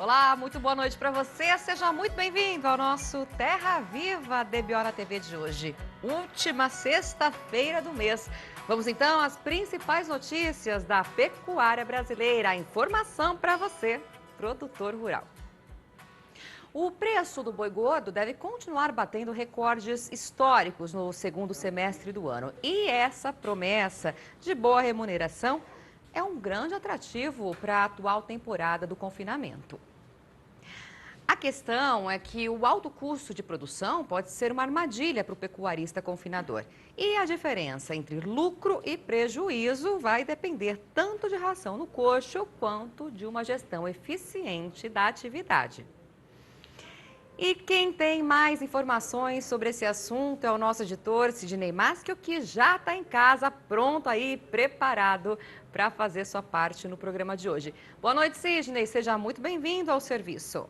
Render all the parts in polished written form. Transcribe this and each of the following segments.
Olá, muito boa noite para você. Seja muito bem-vindo ao nosso Terra Viva DBO na TV de hoje. Última sexta-feira do mês. Vamos então às principais notícias da pecuária brasileira. A informação para você, produtor rural. O preço do boi gordo deve continuar batendo recordes históricos no segundo semestre do ano. E essa promessa de boa remuneração é um grande atrativo para a atual temporada do confinamento. A questão é que o alto custo de produção pode ser uma armadilha para o pecuarista confinador. E a diferença entre lucro e prejuízo vai depender tanto de ração no coxo quanto de uma gestão eficiente da atividade. E quem tem mais informações sobre esse assunto é o nosso editor Sidney Maschio, que já está em casa, pronto aí, preparado para fazer sua parte no programa de hoje. Boa noite, Sidney. Seja muito bem-vindo ao serviço.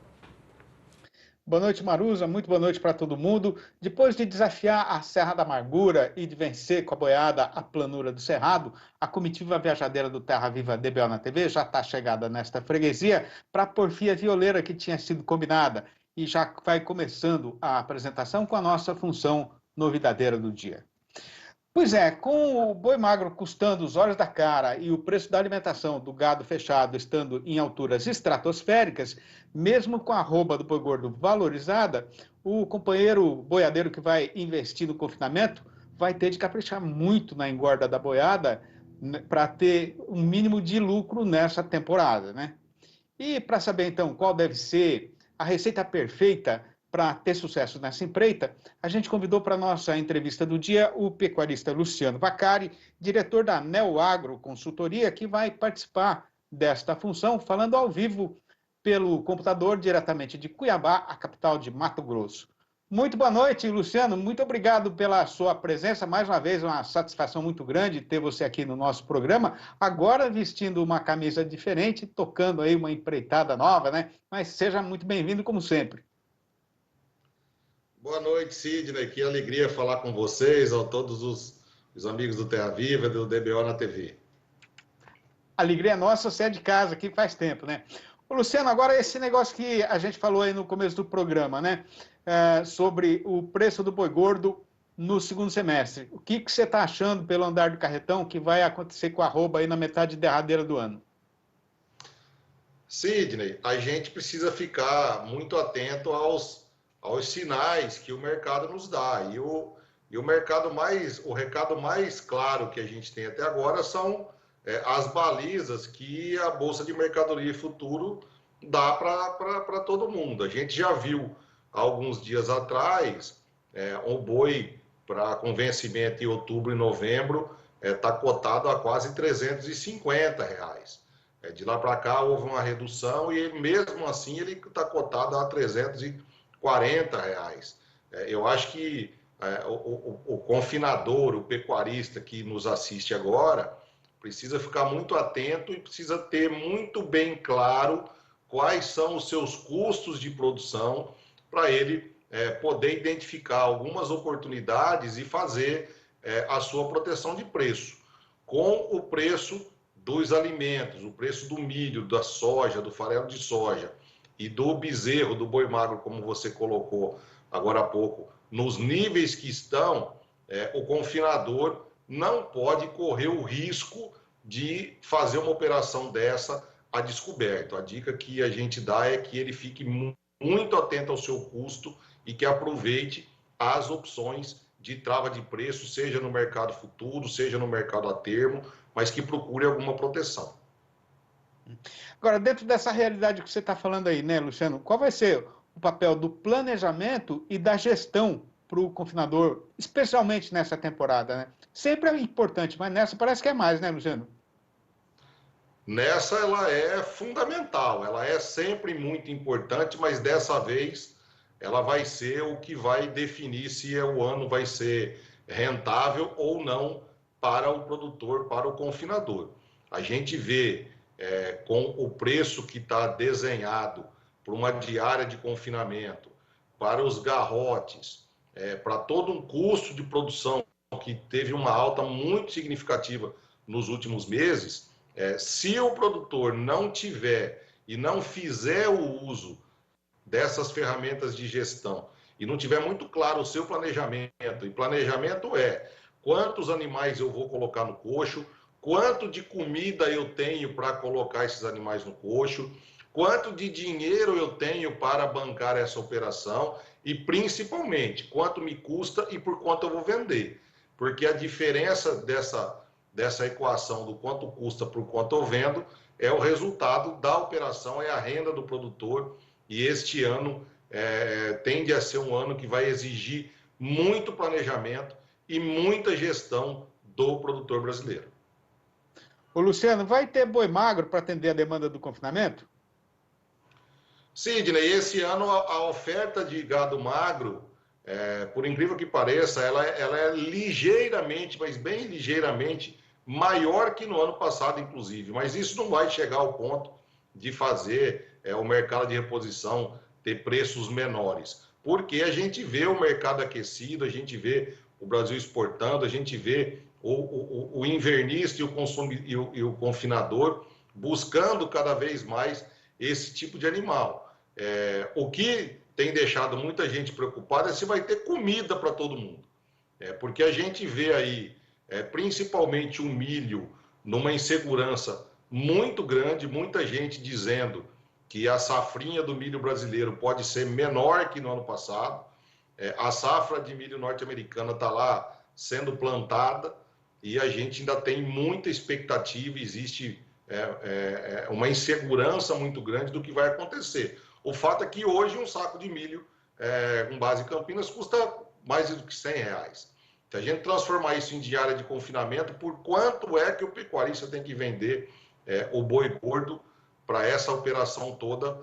Boa noite, Maruza. Muito boa noite para todo mundo. Depois de desafiar a Serra da Amargura e de vencer com a boiada a planura do Cerrado, a comitiva viajadeira do Terra Viva DBO na TV já está chegada nesta freguesia para a porfia violeira que tinha sido combinada. E já vai começando a apresentação com a nossa função novidadeira do dia. Pois é, com o boi magro custando os olhos da cara e o preço da alimentação do gado fechado estando em alturas estratosféricas, mesmo com a arroba do boi gordo valorizada, o companheiro boiadeiro que vai investir no confinamento vai ter de caprichar muito na engorda da boiada para ter um mínimo de lucro nessa temporada, né? E para saber então qual deve ser a receita perfeita para ter sucesso nessa empreita, a gente convidou para a nossa entrevista do dia o pecuarista Luciano Vaccari, diretor da Neo Agro Consultoria, que vai participar desta função, falando ao vivo pelo computador diretamente de Cuiabá, a capital de Mato Grosso. Muito boa noite, Luciano. Muito obrigado pela sua presença. Mais uma vez, uma satisfação muito grande ter você aqui no nosso programa. Agora vestindo uma camisa diferente, tocando aí uma empreitada nova, né? Mas seja muito bem-vindo, como sempre. Boa noite, Sidney. Que alegria falar com vocês, a todos os amigos do Terra Viva, do DBO na TV. Alegria nossa, você é de casa aqui faz tempo, né? Ô, Luciano, agora esse negócio que a gente falou aí no começo do programa, né? Sobre o preço do boi gordo no segundo semestre. O que você está achando pelo andar do carretão que vai acontecer com a arroba aí na metade derradeira do ano? Sidney, a gente precisa ficar muito atento aos sinais que o mercado nos dá. E o recado mais claro que a gente tem até agora são as balizas que a Bolsa de Mercadoria e Futuro dá para todo mundo. A gente já viu alguns dias atrás o boi com vencimento em outubro e novembro está cotado a quase R$ 350. De lá para cá houve uma redução e mesmo assim ele está cotado a R$ 340. Eu acho que o confinador, o pecuarista que nos assiste agora, precisa ficar muito atento e precisa ter muito bem claro quais são os seus custos de produção para ele poder identificar algumas oportunidades e fazer a sua proteção de preço. Com o preço dos alimentos, o preço do milho, da soja, do farelo de soja e do bezerro, do boi magro, como você colocou agora há pouco, nos níveis que estão, o confinador não pode correr o risco de fazer uma operação dessa a descoberto. A dica que a gente dá é que ele fique muito atento ao seu custo e que aproveite as opções de trava de preço, seja no mercado futuro, seja no mercado a termo, mas que procure alguma proteção. Agora, dentro dessa realidade que você está falando aí, né, Luciano, qual vai ser o papel do planejamento e da gestão para o confinador, especialmente nessa temporada, né? Sempre é importante, mas nessa parece que é mais, né, Luciano? Nessa ela é fundamental, ela é sempre muito importante, mas dessa vez ela vai ser o que vai definir se o ano vai ser rentável ou não para o produtor, para o confinador. A gente vê com o preço que está desenhado para uma diária de confinamento, para os garrotes, para todo um custo de produção que teve uma alta muito significativa nos últimos meses, se o produtor não tiver e não fizer o uso dessas ferramentas de gestão e não tiver muito claro o seu planejamento, e planejamento é quantos animais eu vou colocar no coxo, quanto de comida eu tenho para colocar esses animais no coxo, quanto de dinheiro eu tenho para bancar essa operação e, principalmente, quanto me custa e por quanto eu vou vender. Porque a diferença dessa equação do quanto custa por quanto eu vendo é o resultado da operação, é a renda do produtor. E este ano tende a ser um ano que vai exigir muito planejamento e muita gestão do produtor brasileiro. Ô, Luciano, vai ter boi magro para atender a demanda do confinamento? Sidney, esse ano a oferta de gado magro, por incrível que pareça, ela é ligeiramente, mas bem ligeiramente, maior que no ano passado, inclusive. Mas isso não vai chegar ao ponto de fazer o mercado de reposição ter preços menores. Porque a gente vê o mercado aquecido, a gente vê o Brasil exportando, a gente vê o invernista e o confinador buscando cada vez mais esse tipo de animal. O que tem deixado muita gente preocupada é se vai ter comida para todo mundo. Porque a gente vê aí, principalmente o milho, numa insegurança muito grande, muita gente dizendo que a safrinha do milho brasileiro pode ser menor que no ano passado. A safra de milho norte-americana está lá sendo plantada e a gente ainda tem muita expectativa, existe uma insegurança muito grande do que vai acontecer. O fato é que hoje um saco de milho com base em Campinas custa mais do que R$100. Se a gente transformar isso em diária de confinamento, por quanto é que o pecuarista tem que vender o boi gordo para essa operação toda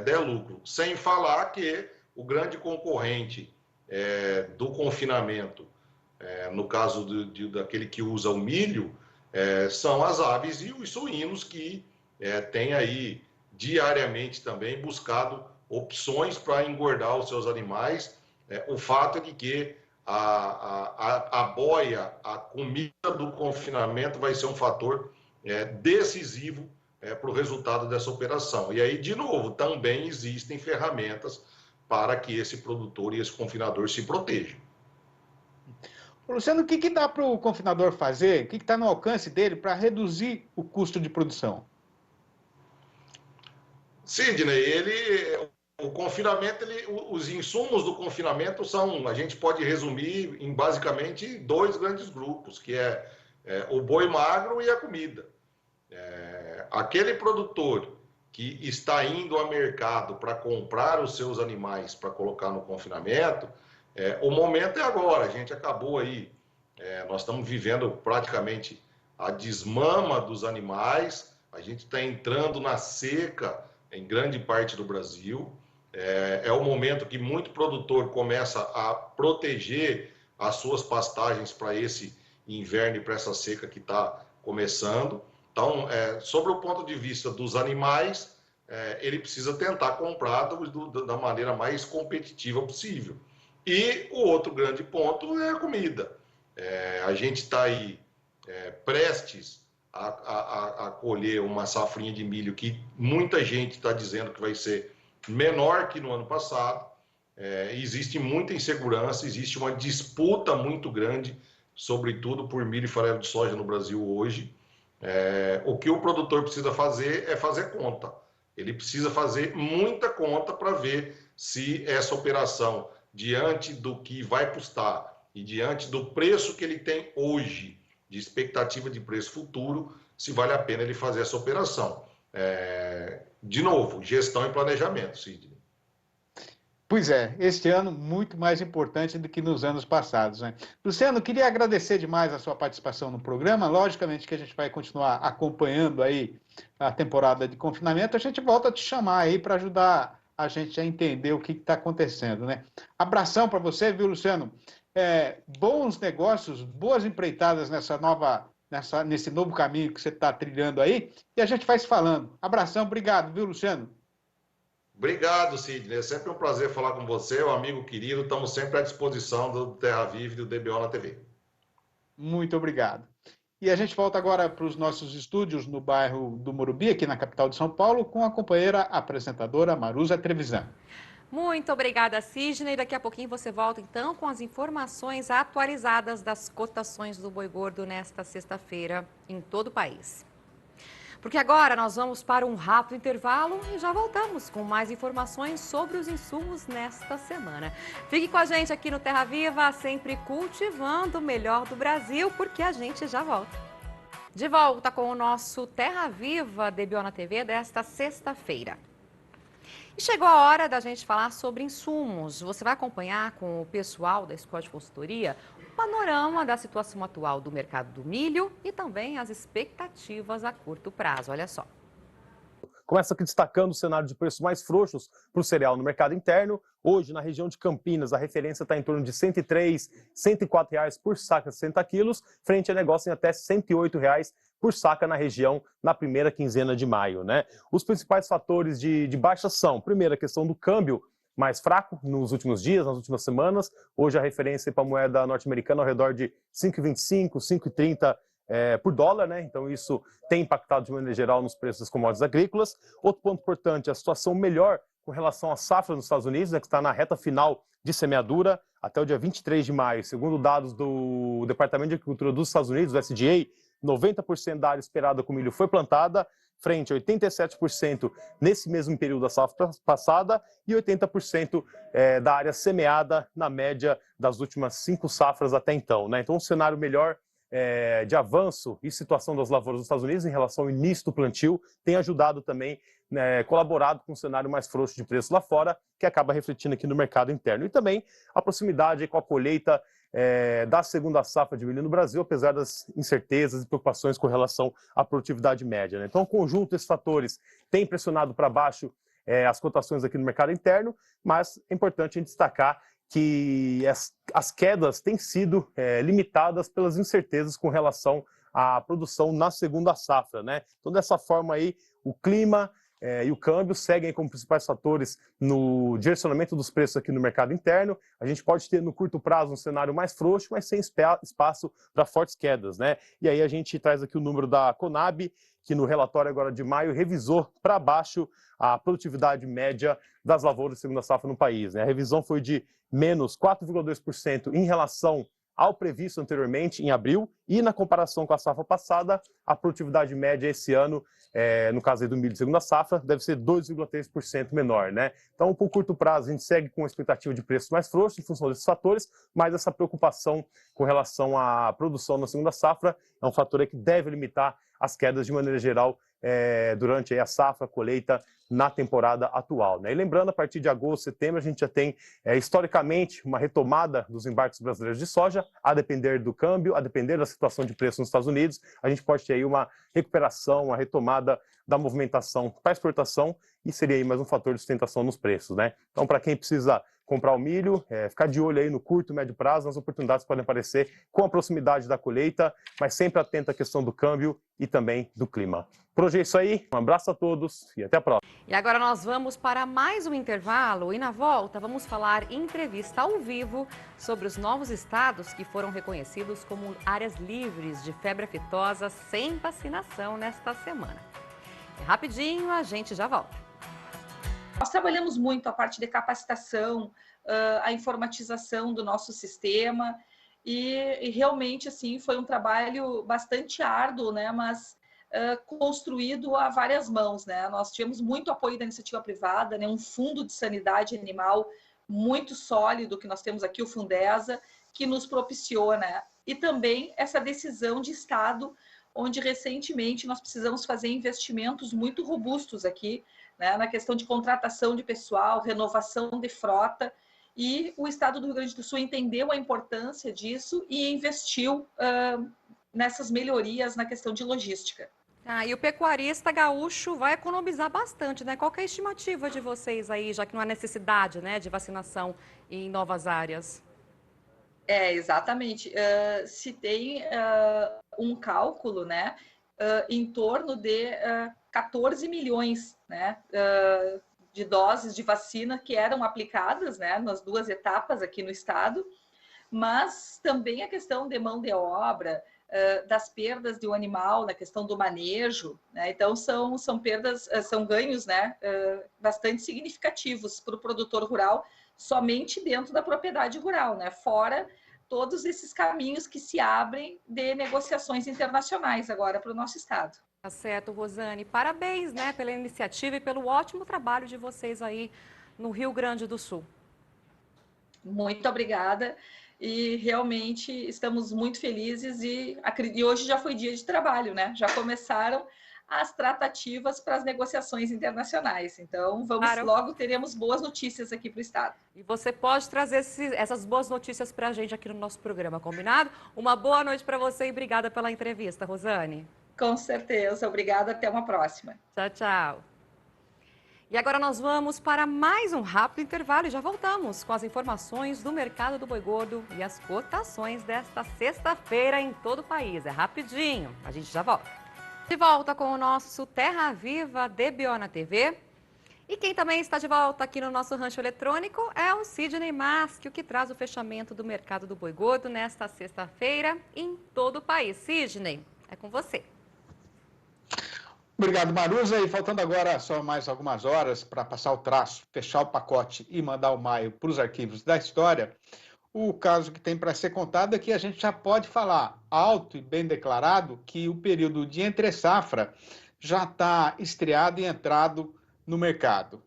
der lucro? Sem falar que o grande concorrente do confinamento, no caso daquele que usa o milho, são as aves e os suínos que têm aí diariamente também buscado opções para engordar os seus animais. O fato é de que a boia, a comida do confinamento vai ser um fator decisivo para o resultado dessa operação. E aí, de novo, também existem ferramentas para que esse produtor e esse confinador se protejam. Luciano, o que dá para o confinador fazer? O que está no alcance dele para reduzir o custo de produção? Sidney, o confinamento, os insumos do confinamento a gente pode resumir em basicamente dois grandes grupos, que o boi magro e a comida. Aquele produtor que está indo ao mercado para comprar os seus animais para colocar no confinamento, o momento é agora. A gente acabou aí, nós estamos vivendo praticamente a desmama dos animais, a gente está entrando na seca em grande parte do Brasil. É o momento que muito produtor começa a proteger as suas pastagens para esse inverno e para essa seca que está começando. Então, sobre o ponto de vista dos animais, ele precisa tentar comprar da maneira mais competitiva possível. E o outro grande ponto é a comida. A gente está aí prestes a colher uma safrinha de milho que muita gente está dizendo que vai ser menor que no ano passado. Existe muita insegurança, existe uma disputa muito grande, sobretudo por milho e farelo de soja no Brasil hoje. O que o produtor precisa fazer é fazer conta. Ele precisa fazer muita conta para ver se essa operação, diante do que vai custar e diante do preço que ele tem hoje, de expectativa de preço futuro, se vale a pena ele fazer essa operação. De novo, gestão e planejamento, Sidney. Pois é, este ano muito mais importante do que nos anos passados, né? Luciano, queria agradecer demais a sua participação no programa. Logicamente que a gente vai continuar acompanhando aí a temporada de confinamento. A gente volta a te chamar aí para ajudar a gente a entender o que está acontecendo, né? Abração para você, viu, Luciano? Bons negócios, boas empreitadas nesse novo caminho que você está trilhando aí. E a gente vai se falando. Abração, obrigado, viu, Luciano? Obrigado, Sidney. É sempre um prazer falar com você, um amigo querido. Estamos sempre à disposição do Terra Viva e do DBO na TV. Muito obrigado. E a gente volta agora para os nossos estúdios no bairro do Morumbi, aqui na capital de São Paulo, com a companheira apresentadora Maruza Trevisan. Muito obrigada, Sidney. Daqui a pouquinho você volta, então, com as informações atualizadas das cotações do boi gordo nesta sexta-feira em todo o país. Porque agora nós vamos para um rápido intervalo e já voltamos com mais informações sobre os insumos nesta semana. Fique com a gente aqui no Terra Viva, sempre cultivando o melhor do Brasil, porque a gente já volta. De volta com o nosso Terra Viva DBO na TV desta sexta-feira. E chegou a hora da gente falar sobre insumos. Você vai acompanhar com o pessoal da Escola de Consultoria o panorama da situação atual do mercado do milho e também as expectativas a curto prazo. Olha só. Começa aqui destacando o cenário de preços mais frouxos para o cereal no mercado interno. Hoje, na região de Campinas, a referência está em torno de R$ 103, R$ 104 por saca de 60 quilos, frente a negócio em até R$ 108 por saca na região na primeira quinzena de maio, né? Os principais fatores de baixa são, primeiro, a questão do câmbio mais fraco nos últimos dias, nas últimas semanas. Hoje a referência para a moeda norte-americana ao redor de 5,25, 5,30 por dólar, né? Então isso tem impactado de maneira geral nos preços das commodities agrícolas. Outro ponto importante, a situação melhor com relação à safra nos Estados Unidos, né, que está na reta final de semeadura até o dia 23 de maio. Segundo dados do Departamento de Agricultura dos Estados Unidos, do SDA, 90% da área esperada com milho foi plantada, frente a 87% nesse mesmo período da safra passada e 80% da área semeada na média das últimas 5 safras até então, né? Então um cenário melhor de avanço e situação das lavouras dos Estados Unidos em relação ao início do plantio tem ajudado também, colaborado com um cenário mais frouxo de preço lá fora, que acaba refletindo aqui no mercado interno. E também a proximidade com a colheita da segunda safra de milho no Brasil, apesar das incertezas e preocupações com relação à produtividade média, né? Então, o conjunto desses fatores tem pressionado para baixo as cotações aqui no mercado interno, mas é importante a gente destacar que as quedas têm sido limitadas pelas incertezas com relação à produção na segunda safra, né? Então, dessa forma aí, o clima e o câmbio seguem como principais fatores no direcionamento dos preços aqui no mercado interno. A gente pode ter no curto prazo um cenário mais frouxo, mas sem espaço para fortes quedas, né? E aí a gente traz aqui o número da Conab, que no relatório agora de maio revisou para baixo a produtividade média das lavouras de segunda safra no país, né? A revisão foi de menos 4,2% em relação ao previsto anteriormente, em abril, e na comparação com a safra passada, a produtividade média esse ano, no caso aí do milho de segunda safra, deve ser 2,3% menor, né? Então, por curto prazo, a gente segue com a expectativa de preços mais frouxos em função desses fatores, mas essa preocupação com relação à produção na segunda safra é um fator aí que deve limitar as quedas de maneira geral durante aí a safra, a colheita na temporada atual, né? E lembrando, a partir de agosto, setembro, a gente já tem historicamente uma retomada dos embarques brasileiros de soja, a depender do câmbio, a depender da situação de preço nos Estados Unidos, a gente pode ter aí uma recuperação, uma retomada da movimentação para exportação e seria aí mais um fator de sustentação nos preços, né? Então, para quem precisa comprar o milho, ficar de olho aí no curto e médio prazo, as oportunidades podem aparecer com a proximidade da colheita, mas sempre atento à questão do câmbio e também do clima. Por hoje é isso aí, um abraço a todos e até a próxima. E agora nós vamos para mais um intervalo e na volta vamos falar em entrevista ao vivo sobre os novos estados que foram reconhecidos como áreas livres de febre aftosa sem vacinação nesta semana. E rapidinho, a gente já volta. Nós trabalhamos muito a parte de capacitação, a informatização do nosso sistema e realmente assim foi um trabalho bastante árduo, né? Mas construído a várias mãos, né? Nós tivemos muito apoio da iniciativa privada, né? Um fundo de sanidade animal muito sólido que nós temos aqui, o Fundesa, que nos propiciou, né? E também essa decisão de Estado, onde recentemente nós precisamos fazer investimentos muito robustos aqui, né, na questão de contratação de pessoal, renovação de frota, e o Estado do Rio Grande do Sul entendeu a importância disso e investiu nessas melhorias na questão de logística. E o pecuarista gaúcho vai economizar bastante, né? Qual que é a estimativa de vocês aí, já que não há necessidade, né, de vacinação em novas áreas? Exatamente. Se tem um cálculo, né, em torno de 14 milhões, né, de doses de vacina que eram aplicadas, né, nas 2 etapas aqui no estado, mas também a questão de mão de obra, das perdas de um animal na questão do manejo, né? Então são perdas, são ganhos, né, bastante significativos para o produtor rural, somente dentro da propriedade rural, né? Fora todos esses caminhos que se abrem de negociações internacionais agora para o nosso estado. Tá certo, Rosane. Parabéns, né, pela iniciativa e pelo ótimo trabalho de vocês aí no Rio Grande do Sul. Muito obrigada. E realmente estamos muito felizes e hoje já foi dia de trabalho, né? Já começaram as tratativas para as negociações internacionais. Então, logo teremos boas notícias aqui para o estado. E você pode trazer essas boas notícias para a gente aqui no nosso programa, combinado? Uma boa noite para você e obrigada pela entrevista, Rosane. Com certeza. Obrigada. Até uma próxima. Tchau, tchau. E agora nós vamos para mais um rápido intervalo e já voltamos com as informações do mercado do boi gordo e as cotações desta sexta-feira em todo o país. É rapidinho, a gente já volta. De volta com o nosso Terra Viva DBO na TV. E quem também está de volta aqui no nosso rancho eletrônico é o Sidney Mask, o que traz o fechamento do mercado do boi gordo nesta sexta-feira em todo o país. Sidney, é com você. Obrigado, Maruza. E faltando agora só mais algumas horas para passar o traço, fechar o pacote e mandar o maio para os arquivos da história, o caso que tem para ser contado é que a gente já pode falar alto e bem declarado que o período de entre-safra já está estreado e entrado no mercado.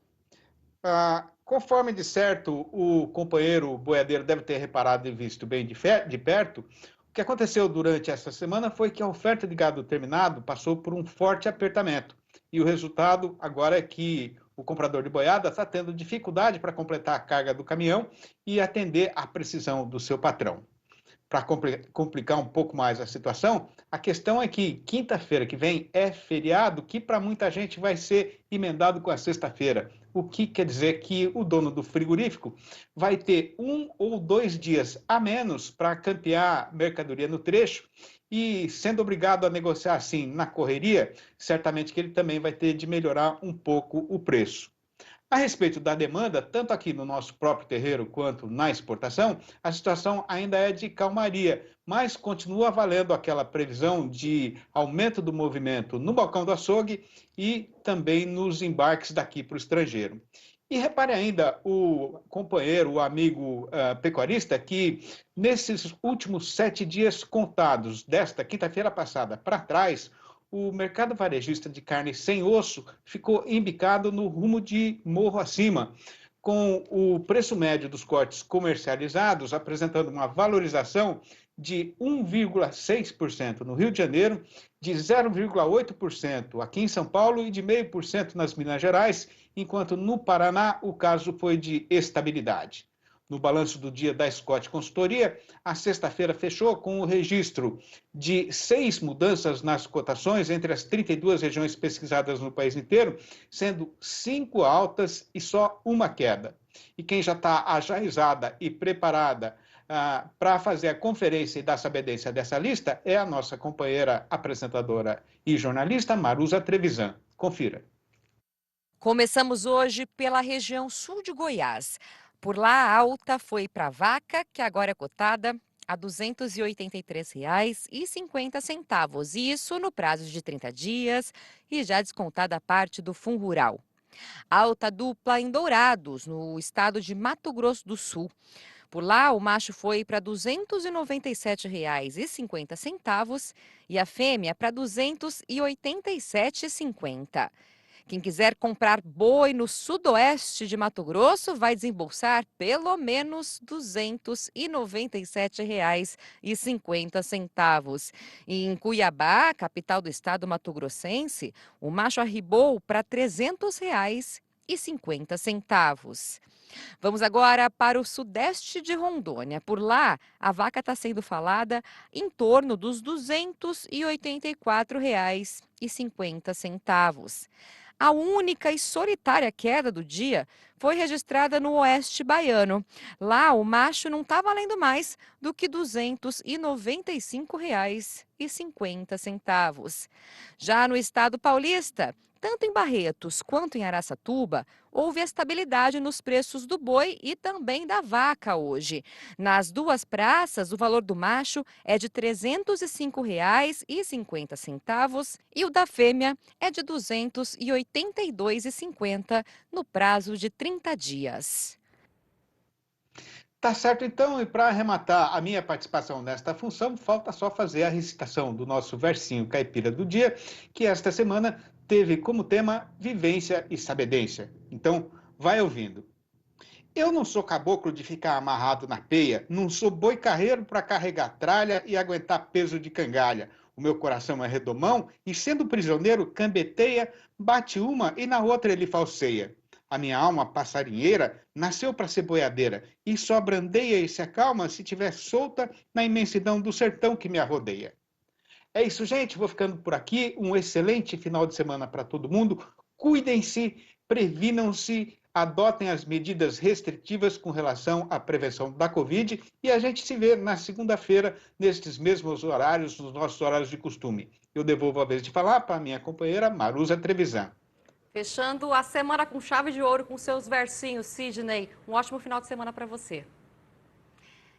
Conforme de certo o companheiro boiadeiro deve ter reparado e visto bem de perto, o que aconteceu durante essa semana foi que a oferta de gado terminado passou por um forte apertamento. E o resultado agora é que o comprador de boiada está tendo dificuldade para completar a carga do caminhão e atender à precisão do seu patrão. Para complicar um pouco mais a situação, a questão é que quinta-feira que vem é feriado, que para muita gente vai ser emendado com a sexta-feira. O que quer dizer que o dono do frigorífico vai ter 1 ou 2 dias a menos para campear mercadoria no trecho e, sendo obrigado a negociar assim na correria, certamente que ele também vai ter de melhorar um pouco o preço. A respeito da demanda, tanto aqui no nosso próprio terreiro quanto na exportação, a situação ainda é de calmaria, mas continua valendo aquela previsão de aumento do movimento no balcão do açougue e também nos embarques daqui para o estrangeiro. E repare ainda, o companheiro, o amigo pecuarista, que nesses últimos 7 dias contados, desta quinta-feira passada para trás, o mercado varejista de carne sem osso ficou embicado no rumo de morro acima, com o preço médio dos cortes comercializados apresentando uma valorização de 1,6% no Rio de Janeiro, de 0,8% aqui em São Paulo e de 0,5% nas Minas Gerais, enquanto no Paraná o caso foi de estabilidade. No balanço do dia da Scott Consultoria, a sexta-feira fechou com o registro de 6 mudanças nas cotações entre as 32 regiões pesquisadas no país inteiro, sendo 5 altas e só uma queda. E quem já está ajaizada e preparada para fazer a conferência e dar sabedência dessa lista é a nossa companheira apresentadora e jornalista Maruza Trevisan. Confira. Começamos hoje pela região sul de Goiás. Por lá, a alta foi para a vaca, que agora é cotada a R$ 283,50, isso no prazo de 30 dias e já descontada a parte do Fundo Rural. Alta dupla em Dourados, no estado de Mato Grosso do Sul. Por lá, o macho foi para R$ 297,50 e a fêmea para R$ 287,50. Quem quiser comprar boi no sudoeste de Mato Grosso vai desembolsar pelo menos R$ 297,50. E em Cuiabá, capital do estado mato-grossense, o macho arribou para R$ 300,50. Vamos agora para o sudeste de Rondônia. Por lá, a vaca está sendo falada em torno dos R$ 284,50. A única e solitária queda do dia foi registrada no oeste baiano. Lá, o macho não está valendo mais do que R$ 295,50. Já no estado paulista, Tanto em Barretos quanto em Araçatuba, houve estabilidade nos preços do boi e também da vaca hoje. Nas duas praças, o valor do macho é de R$ 305,50 e o da fêmea é de R$ 282,50 no prazo de 30 dias. Tá certo, então, e para arrematar a minha participação nesta função, falta só fazer a recitação do nosso versinho caipira do dia, que esta semana teve como tema vivência e sabedência. Então, vai ouvindo. Eu não sou caboclo de ficar amarrado na peia, não sou boi carreiro para carregar tralha e aguentar peso de cangalha. O meu coração é redomão e, sendo prisioneiro, cambeteia, bate uma e na outra ele falseia. A minha alma passarinheira nasceu para ser boiadeira e só brandeia e se acalma se tiver solta na imensidão do sertão que me arrodeia. É isso, gente. Vou ficando por aqui. Um excelente final de semana para todo mundo. Cuidem-se, previnam-se, adotem as medidas restritivas com relação à prevenção da Covid e a gente se vê na segunda-feira, nestes mesmos horários, nos nossos horários de costume. Eu devolvo a vez de falar para a minha companheira Maruza Trevisan. Fechando a semana com chave de ouro com seus versinhos, Sidney. Um ótimo final de semana para você.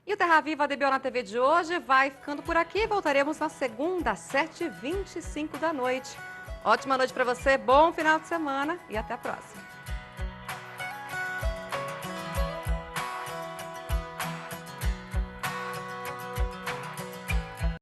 E o Terra Viva DBO na TV de hoje vai ficando por aqui. Voltaremos na segunda, às 7h25 da noite. Ótima noite para você, bom final de semana e até a próxima.